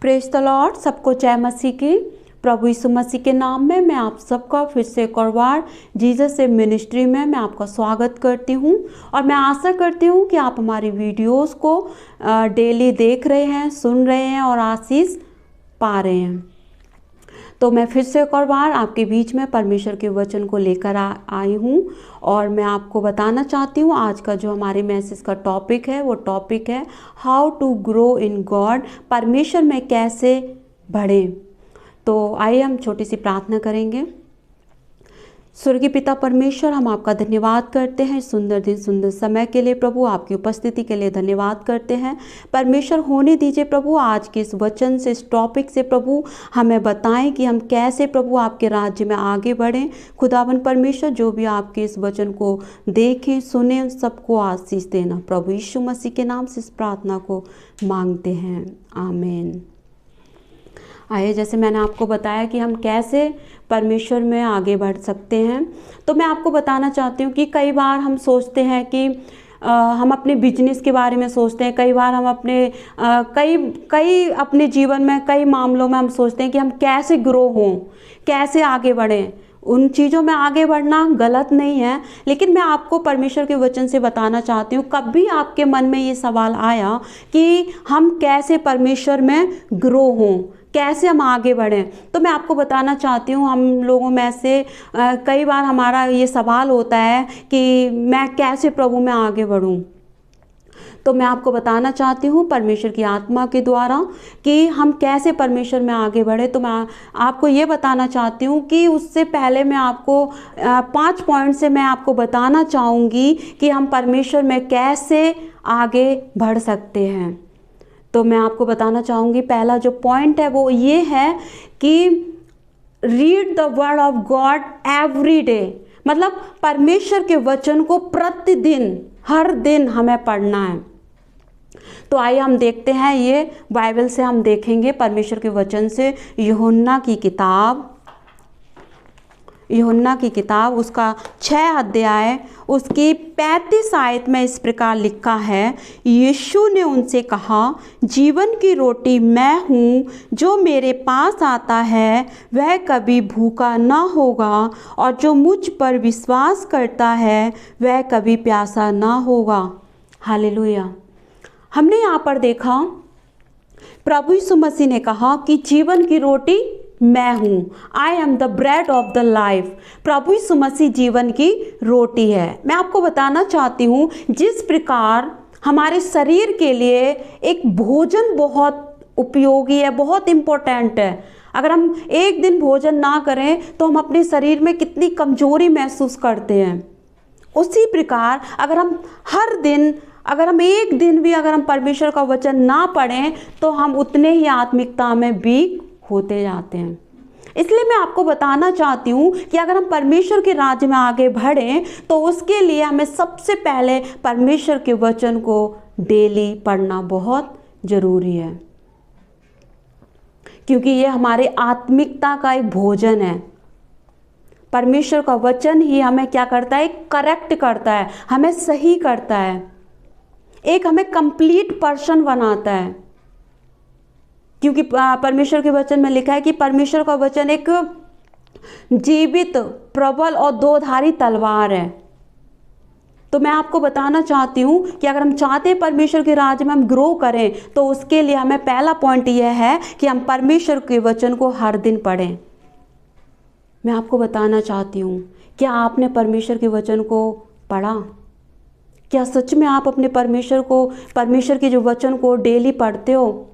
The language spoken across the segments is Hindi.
Praise the Lord. सबको जय मसीह की। प्रभु यीशु मसीह के नाम में मैं आप सबका फिर से एक और बार जीसस से मिनिस्ट्री में मैं आपका स्वागत करती हूं और मैं आशा करती हूं कि आप हमारी वीडियोस को डेली देख रहे हैं, सुन रहे हैं और आशीष पा रहे हैं। तो मैं फिर से एक और बार आपके बीच में परमेश्वर के वचन को लेकर आई हूँ और मैं आपको बताना चाहती हूँ आज का जो हमारे मैसेज का टॉपिक है वो टॉपिक है how to grow in God. परमेश्वर में कैसे बढ़ें। तो आइए हम छोटी सी प्रार्थना करेंगे। स्वर्गीय पिता परमेश्वर, हम आपका धन्यवाद करते हैं सुंदर दिन सुंदर समय के लिए। प्रभु आपकी उपस्थिति के लिए धन्यवाद करते हैं। परमेश्वर होने दीजिए प्रभु, आज के इस वचन से, इस टॉपिक से प्रभु हमें बताएं कि हम कैसे प्रभु आपके राज्य में आगे बढ़ें। खुदावन परमेश्वर, जो भी आपके इस वचन को देखें सुने सबको आशीष देना। प्रभु यीशु मसीह के नाम से इस प्रार्थना को मांगते हैं, आमीन। आइए, जैसे मैंने आपको बताया कि हम कैसे परमेश्वर में आगे बढ़ सकते हैं, तो मैं आपको बताना चाहती हूँ कि कई बार हम सोचते हैं कि हम अपने बिजनेस के बारे में सोचते हैं। कई बार हम अपने कई अपने जीवन में कई मामलों में हम सोचते हैं कि हम कैसे ग्रो हों, कैसे आगे बढ़ें। उन चीज़ों में आगे बढ़ना गलत नहीं है, लेकिन मैं आपको परमेश्वर के वचन से बताना चाहती हूँ, कभी आपके मन में ये सवाल आया कि हम कैसे परमेश्वर में ग्रो हों, कैसे हम आगे बढ़ें, तो मैं आपको बताना चाहती हूँ हम लोगों में से कई बार हमारा ये सवाल होता है कि मैं कैसे प्रभु में आगे बढ़ूँ। तो मैं आपको बताना चाहती हूँ परमेश्वर की आत्मा के द्वारा कि हम कैसे परमेश्वर में आगे बढ़े। तो मैं आपको ये बताना चाहती हूँ कि उससे पहले मैं आपको 5 पॉइंट से मैं आपको बताना चाहूँगी कि हम परमेश्वर में कैसे आगे बढ़ सकते हैं। तो मैं आपको बताना चाहूँगी, पहला जो पॉइंट है वो ये है कि read the word of God every day. मतलब परमेश्वर के वचन को प्रतिदिन, हर दिन हमें पढ़ना है। तो आइए हम देखते हैं, ये बाइबल से हम देखेंगे परमेश्वर के वचन से। यूहन्ना की किताब उसका 6 अध्याय उसकी 35 आयत में इस प्रकार लिखा है। यीशु ने उनसे कहा, जीवन की रोटी मैं हूँ, जो मेरे पास आता है वह कभी भूखा ना होगा और जो मुझ पर विश्वास करता है वह कभी प्यासा ना होगा। हालेलुया। हमने यहाँ पर देखा प्रभु यीशु मसीह ने कहा कि जीवन की रोटी मैं हूँ, I am the bread of the life. प्रभु यीशु मसीह जीवन की रोटी है। मैं आपको बताना चाहती हूँ, जिस प्रकार हमारे शरीर के लिए एक भोजन बहुत उपयोगी है, बहुत इम्पोर्टेंट है। अगर हम एक दिन भोजन ना करें तो हम अपने शरीर में कितनी कमजोरी महसूस करते हैं। उसी प्रकार अगर हम हर दिन, अगर हम एक दिन भी अगर हम परमेश्वर का वचन ना पढ़ें तो हम उतने ही आत्मिकता में वीक होते जाते हैं। इसलिए मैं आपको बताना चाहती हूँ कि अगर हम परमेश्वर के राज्य में आगे बढ़ें तो उसके लिए हमें सबसे पहले परमेश्वर के वचन को डेली पढ़ना बहुत ज़रूरी है, क्योंकि ये हमारे आत्मिकता का एक भोजन है। परमेश्वर का वचन ही हमें क्या करता है, करेक्ट करता है, हमें सही करता है, एक हमें कंप्लीट पर्सन बनाता है। क्योंकि परमेश्वर के वचन में लिखा है कि परमेश्वर का वचन एक जीवित, प्रबल और 2-धारी तलवार है। तो मैं आपको बताना चाहती हूँ कि अगर हम चाहते हैं परमेश्वर के राज्य में हम ग्रो करें तो उसके लिए हमें पहला पॉइंट यह है कि हम परमेश्वर के वचन को हर दिन पढ़ें। मैं आपको बताना चाहती हूँ, क्या आपने परमेश्वर के वचन को पढ़ा? क्या सच में आप अपने परमेश्वर के जो वचन को डेली पढ़ते हो?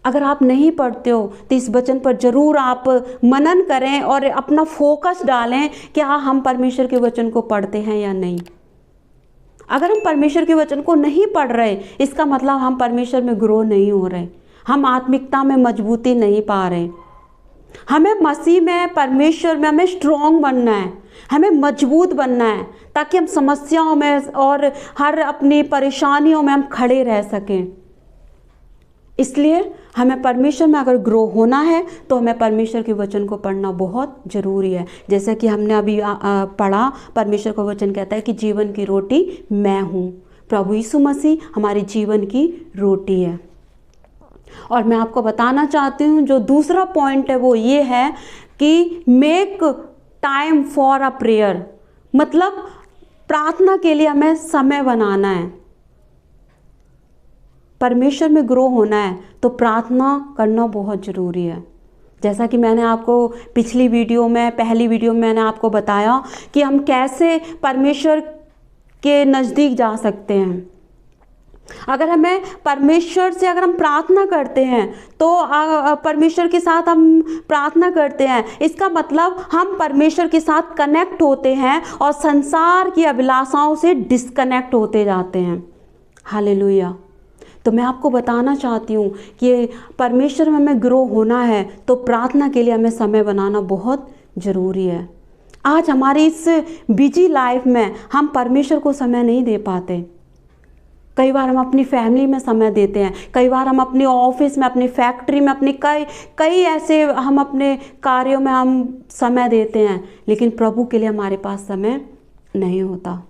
अगर आप नहीं पढ़ते हो तो इस वचन पर जरूर आप मनन करें और अपना फोकस डालें कि हाँ, हम परमेश्वर के वचन को पढ़ते हैं या नहीं। अगर हम परमेश्वर के वचन को नहीं पढ़ रहे, इसका मतलब हम परमेश्वर में ग्रो नहीं हो रहे, हम आत्मिकता में मजबूती नहीं पा रहे। हमें मसीह में, परमेश्वर में हमें स्ट्रॉन्ग बनना है, हमें मजबूत बनना है, ताकि हम समस्याओं में और हर अपनी परेशानियों में हम खड़े रह सकें। इसलिए हमें परमेश्वर में अगर ग्रो होना है तो हमें परमेश्वर के वचन को पढ़ना बहुत ज़रूरी है। जैसे कि हमने अभी पढ़ा, परमेश्वर का वचन कहता है कि जीवन की रोटी मैं हूँ। प्रभु यीशु मसीह हमारे जीवन की रोटी है। और मैं आपको बताना चाहती हूँ जो दूसरा पॉइंट है वो ये है कि make time for a prayer, मतलब प्रार्थना के लिए हमें समय बनाना है। परमेश्वर में ग्रो होना है तो प्रार्थना करना बहुत ज़रूरी है। जैसा कि मैंने आपको पिछली वीडियो में, पहली वीडियो में मैंने आपको बताया कि हम कैसे परमेश्वर के नज़दीक जा सकते हैं। अगर हमें परमेश्वर से अगर हम प्रार्थना करते हैं तो परमेश्वर के साथ हम प्रार्थना करते हैं, इसका मतलब हम परमेश्वर के साथ कनेक्ट होते हैं और संसार की अभिलाषाओं से डिस्कनेक्ट होते जाते हैं। हालेलुया। तो मैं आपको बताना चाहती हूँ कि परमेश्वर में हमें ग्रो होना है तो प्रार्थना के लिए हमें समय बनाना बहुत ज़रूरी है। आज हमारी इस बिजी लाइफ में हम परमेश्वर को समय नहीं दे पाते। कई बार हम अपनी फैमिली में समय देते हैं, कई बार हम अपने ऑफिस में, अपनी फैक्ट्री में, अपने कई ऐसे हम अपने कार्यों में हम समय देते हैं, लेकिन प्रभु के लिए हमारे पास समय नहीं होता।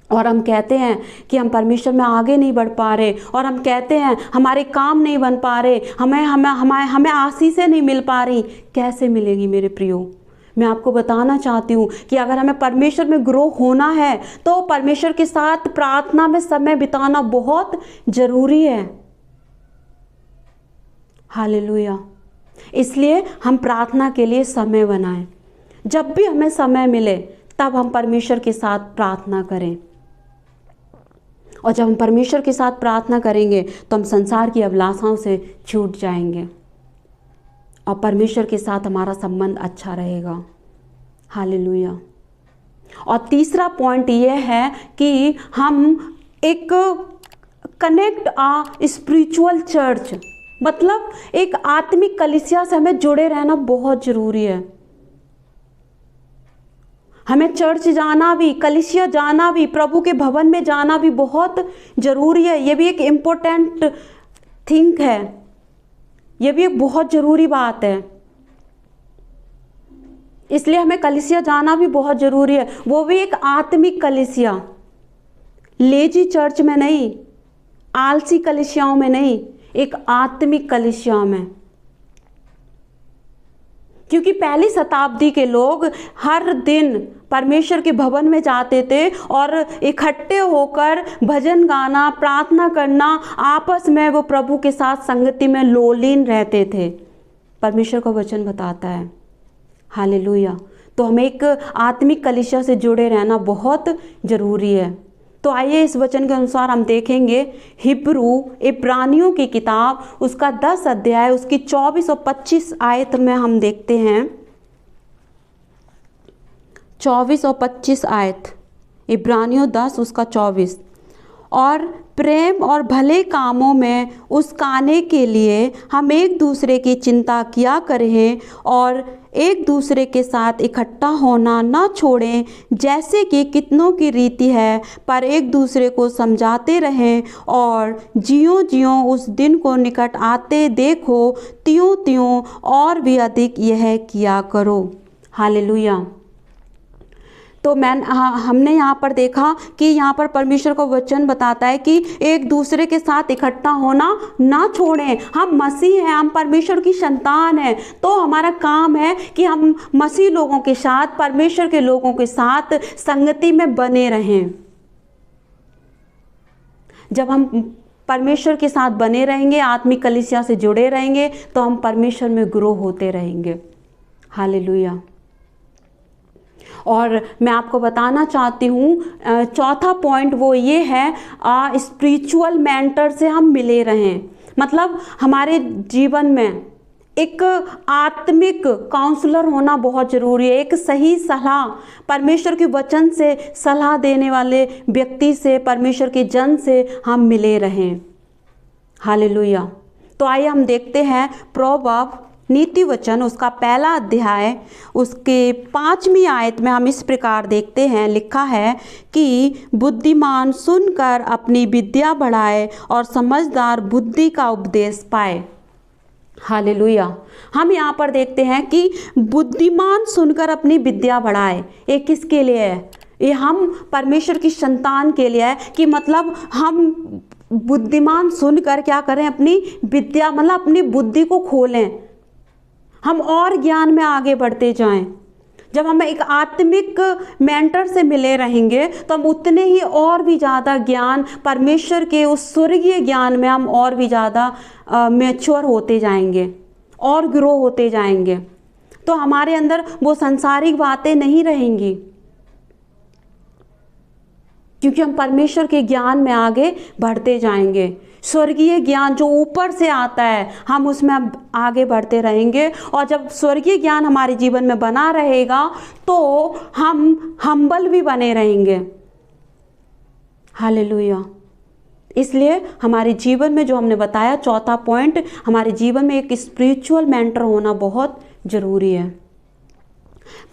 और हम कहते हैं कि हम परमेश्वर में आगे नहीं बढ़ पा रहे, और हम कहते हैं हमारे काम नहीं बन पा रहे, हमें आशीषें नहीं मिल पा रही। कैसे मिलेगी मेरे प्रियो? मैं आपको बताना चाहती हूँ कि अगर हमें परमेश्वर में ग्रो होना है तो परमेश्वर के साथ प्रार्थना में समय बिताना बहुत ज़रूरी है। हालेलुया। इसलिए हम प्रार्थना के लिए समय बनाएं। जब भी हमें समय मिले तब हम परमेश्वर के साथ प्रार्थना करें। और जब हम परमेश्वर के साथ प्रार्थना करेंगे तो हम संसार की अभिलाषाओं से छूट जाएंगे और परमेश्वर के साथ हमारा संबंध अच्छा रहेगा। हालेलुया। और तीसरा पॉइंट ये है कि हम एक कनेक्ट स्पिरिचुअल चर्च, मतलब एक आत्मिक कलीसिया से हमें जुड़े रहना बहुत ज़रूरी है। हमें चर्च जाना भी, कलीसिया जाना भी, प्रभु के भवन में जाना भी बहुत ज़रूरी है। ये भी एक इम्पोर्टेंट थिंग है, ये भी एक बहुत ज़रूरी बात है। इसलिए हमें कलीसिया जाना भी बहुत ज़रूरी है, वो भी एक आत्मिक कलीसिया, लेजी चर्च में नहीं, आलसी कलीसियाओं में नहीं, एक आत्मिक कलीसिया में। क्योंकि पहली शताब्दी के लोग हर दिन परमेश्वर के भवन में जाते थे और इकट्ठे होकर भजन गाना, प्रार्थना करना, आपस में वो प्रभु के साथ संगति में लोलीन रहते थे। परमेश्वर का वचन बताता है। हालेलुया। तो हमें एक आत्मिक कलीसिया से जुड़े रहना बहुत ज़रूरी है। तो आइए इस वचन के अनुसार हम देखेंगे इब्रानियों की किताब, उसका 10 अध्याय, उसकी 24 और 25 आयत में हम देखते हैं। 24 और 25 आयत, इब्रानियों 10 उसका 24। और प्रेम और भले कामों में उस्काने के लिए हम एक दूसरे की चिंता किया करें और एक दूसरे के साथ इकट्ठा होना न छोड़ें, जैसे कि कितनों की रीति है, पर एक दूसरे को समझाते रहें, और ज्यों ज्यों उस दिन को निकट आते देखो त्यों त्यों और भी अधिक यह किया करो। हालेलुया। तो हमने यहाँ पर देखा कि यहाँ पर परमेश्वर का वचन बताता है कि एक दूसरे के साथ इकट्ठा होना ना छोड़ें। हम मसीह हैं, हम परमेश्वर की संतान हैं, तो हमारा काम है कि हम मसीह लोगों के साथ, परमेश्वर के लोगों के साथ संगति में बने रहें। जब हम परमेश्वर के साथ बने रहेंगे, आत्मिक कलीसिया से जुड़े रहेंगे, तो हम परमेश्वर में ग्रो होते रहेंगे। हालेलुया। और मैं आपको बताना चाहती हूँ चौथा पॉइंट वो ये है, स्पिरिचुअल मेंटर से हम मिले रहें। मतलब हमारे जीवन में एक आत्मिक काउंसलर होना बहुत ज़रूरी है। एक सही सलाह, परमेश्वर के वचन से सलाह देने वाले व्यक्ति से, परमेश्वर के जन से हम मिले रहें। हालेलुया। तो आइए हम देखते हैं प्रोवर्ब, नीति वचन, उसका पहला अध्याय, उसके 5वीं आयत में हम इस प्रकार देखते हैं, लिखा है कि बुद्धिमान सुनकर अपनी विद्या बढ़ाए और समझदार बुद्धि का उपदेश पाए। हालेलुया। हम यहाँ पर देखते हैं कि बुद्धिमान सुनकर अपनी विद्या बढ़ाए। ये किसके लिए है? ये हम परमेश्वर की संतान के लिए है, कि मतलब हम बुद्धिमान सुनकर क्या करें, अपनी विद्या मतलब अपनी बुद्धि को खोलें, हम और ज्ञान में आगे बढ़ते जाएं। जब हम एक आत्मिक मेंटर से मिले रहेंगे तो हम उतने ही और भी ज़्यादा ज्ञान, परमेश्वर के उस स्वर्गीय ज्ञान में हम और भी ज़्यादा मैच्योर होते जाएंगे और ग्रो होते जाएंगे। तो हमारे अंदर वो सांसारिक बातें नहीं रहेंगी, क्योंकि हम परमेश्वर के ज्ञान में आगे बढ़ते जाएंगे। स्वर्गीय ज्ञान जो ऊपर से आता है, हम उसमें आगे बढ़ते रहेंगे। और जब स्वर्गीय ज्ञान हमारे जीवन में बना रहेगा तो हम हम्बल भी बने रहेंगे। हालेलुया। इसलिए हमारे जीवन में जो हमने बताया, चौथा पॉइंट, हमारे जीवन में एक स्पिरिचुअल मेंटर होना बहुत ज़रूरी है।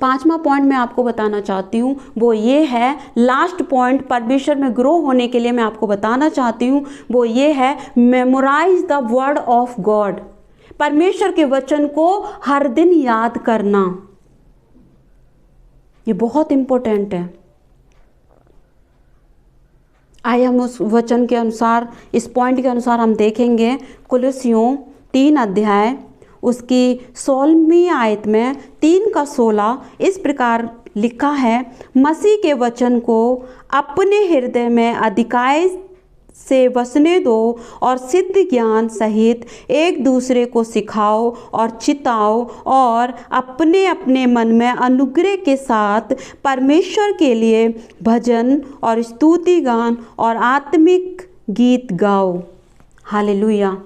पांचवा पॉइंट मैं आपको बताना चाहती हूँ, वो ये है, लास्ट पॉइंट परमेश्वर में ग्रो होने के लिए मैं आपको बताना चाहती हूँ, वो ये है, memorise the word of God. परमेश्वर के वचन को हर दिन याद करना, ये बहुत इंपॉर्टेंट है। आइए हम उस वचन के अनुसार, इस पॉइंट के अनुसार हम देखेंगे। कुलुस्सियों 3 अध्याय उसकी 16वीं आयत में 3:16 इस प्रकार लिखा है, मसीह के वचन को अपने हृदय में अधिकाई से बसने दो और सिद्ध ज्ञान सहित एक दूसरे को सिखाओ और चिताओ और अपने अपने मन में अनुग्रह के साथ परमेश्वर के लिए भजन और स्तुति गान और आत्मिक गीत गाओ। हालेलुया।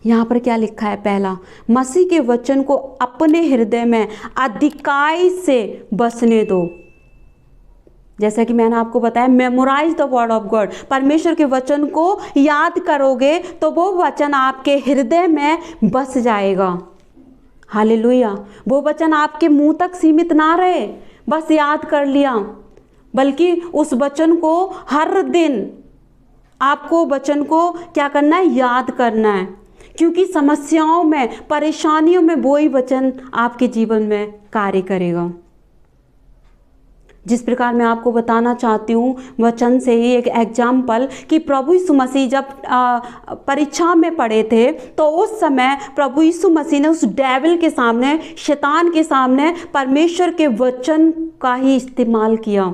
यहाँ पर क्या लिखा है? पहला, मसीह के वचन को अपने हृदय में अधिकाई से बसने दो। जैसा कि मैंने आपको बताया, memorise the word of God. परमेश्वर के वचन को याद करोगे तो वो वचन आपके हृदय में बस जाएगा। हालेलुया। वो वचन आपके मुंह तक सीमित ना रहे, बस याद कर लिया, बल्कि उस वचन को हर दिन आपको वचन को क्या करना है? याद करना है। क्योंकि समस्याओं में, परेशानियों में वही वचन आपके जीवन में कार्य करेगा। जिस प्रकार मैं आपको बताना चाहती हूँ वचन से ही एक एग्जाम्पल, कि प्रभु यीशु मसीह जब परीक्षा में पड़े थे तो उस समय प्रभु यीशु मसीह ने उस डेविल के सामने, शैतान के सामने परमेश्वर के वचन का ही इस्तेमाल किया।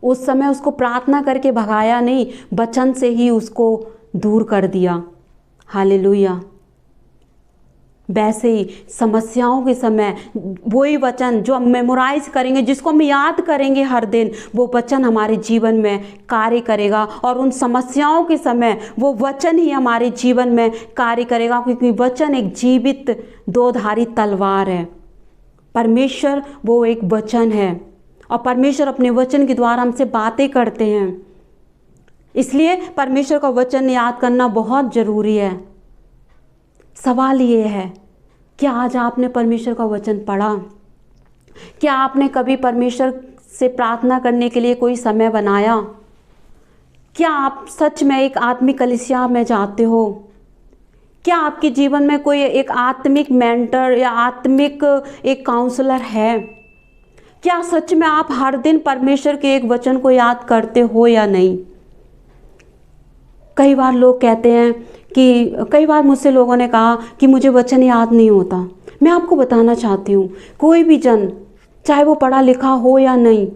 उस समय उसको प्रार्थना करके भगाया नहीं, वचन से ही उसको दूर कर दिया। हालेलुया। वैसे ही समस्याओं के समय वही वचन जो हम मेमोराइज करेंगे, जिसको हम याद करेंगे हर दिन, वो वचन हमारे जीवन में कार्य करेगा। और उन समस्याओं के समय वो वचन ही हमारे जीवन में कार्य करेगा, क्योंकि वचन एक जीवित दोधारी तलवार है। परमेश्वर वो एक वचन है और परमेश्वर अपने वचन के द्वारा हमसे बातें करते हैं। इसलिए परमेश्वर का वचन याद करना बहुत ज़रूरी है। सवाल ये है, क्या आज आपने परमेश्वर का वचन पढ़ा? क्या आपने कभी परमेश्वर से प्रार्थना करने के लिए कोई समय बनाया? क्या आप सच में एक आत्मिक कलीसिया में जाते हो? क्या आपके जीवन में कोई एक आत्मिक मेंटर या आत्मिक एक काउंसलर है? क्या सच में आप हर दिन परमेश्वर के एक वचन को याद करते हो या नहीं? कई बार लोग कहते हैं कि, कई बार मुझसे लोगों ने कहा कि मुझे वचन याद नहीं होता। मैं आपको बताना चाहती हूँ, कोई भी जन, चाहे वो पढ़ा लिखा हो या नहीं,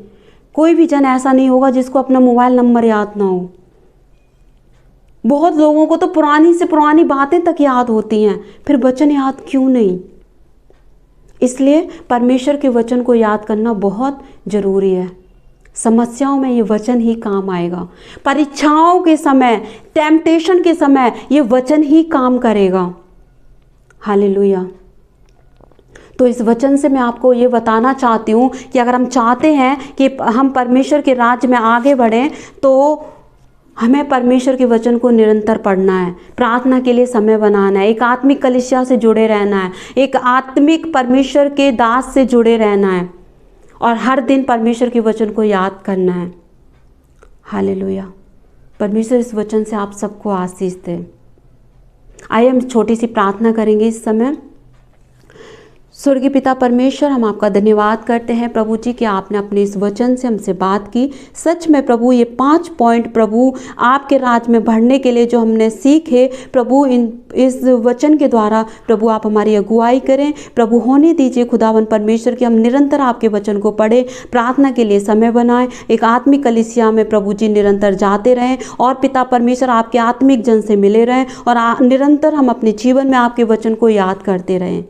कोई भी जन ऐसा नहीं होगा जिसको अपना मोबाइल नंबर याद ना हो। बहुत लोगों को तो पुरानी से पुरानी बातें तक याद होती हैं, फिर वचन याद क्यों नहीं? इसलिए परमेश्वर के वचन को याद करना बहुत ज़रूरी है। समस्याओं में ये वचन ही काम आएगा। परीक्षाओं के समय, टेम्पटेशन के समय ये वचन ही काम करेगा। हालेलुया। तो इस वचन से मैं आपको ये बताना चाहती हूँ कि अगर हम चाहते हैं कि हम परमेश्वर के राज्य में आगे बढ़ें, तो हमें परमेश्वर के वचन को निरंतर पढ़ना है, प्रार्थना के लिए समय बनाना है, एक आत्मिक कलीसिया से जुड़े रहना है, एक आत्मिक परमेश्वर के दास से जुड़े रहना है और हर दिन परमेश्वर के वचन को याद करना है। हालेलुया। परमेश्वर इस वचन से आप सबको आशीष दे। आइए हम छोटी सी प्रार्थना करेंगे इस समय। स्वर्गीय पिता परमेश्वर, हम आपका धन्यवाद करते हैं प्रभु जी कि आपने अपने इस वचन से हमसे बात की। सच में प्रभु ये 5 पॉइंट प्रभु आपके राज में बढ़ने के लिए जो हमने सीखे प्रभु, इस वचन के द्वारा प्रभु आप हमारी अगुवाई करें प्रभु। होने दीजिए खुदावन परमेश्वर कि हम निरंतर आपके वचन को पढ़ें, प्रार्थना के लिए समय बनाएं, एक आत्मिक कलीसिया में प्रभु जी निरंतर जाते रहें और पिता परमेश्वर आपके आत्मिक जन से मिले रहें और निरंतर हम अपने जीवन में आपके वचन को याद करते रहें।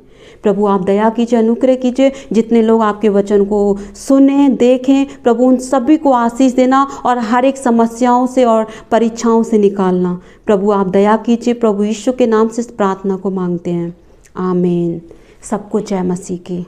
प्रभु आप दया कीजिए, अनुग्रह कीजिए, जितने लोग आपके वचन को सुने देखें प्रभु उन सभी को आशीष देना और हर एक समस्याओं से और परीक्षाओं से निकालना। प्रभु आप दया कीजिए, प्रभु यीशु के नाम से इस प्रार्थना को मांगते हैं, आमीन। सबको जय मसीह की।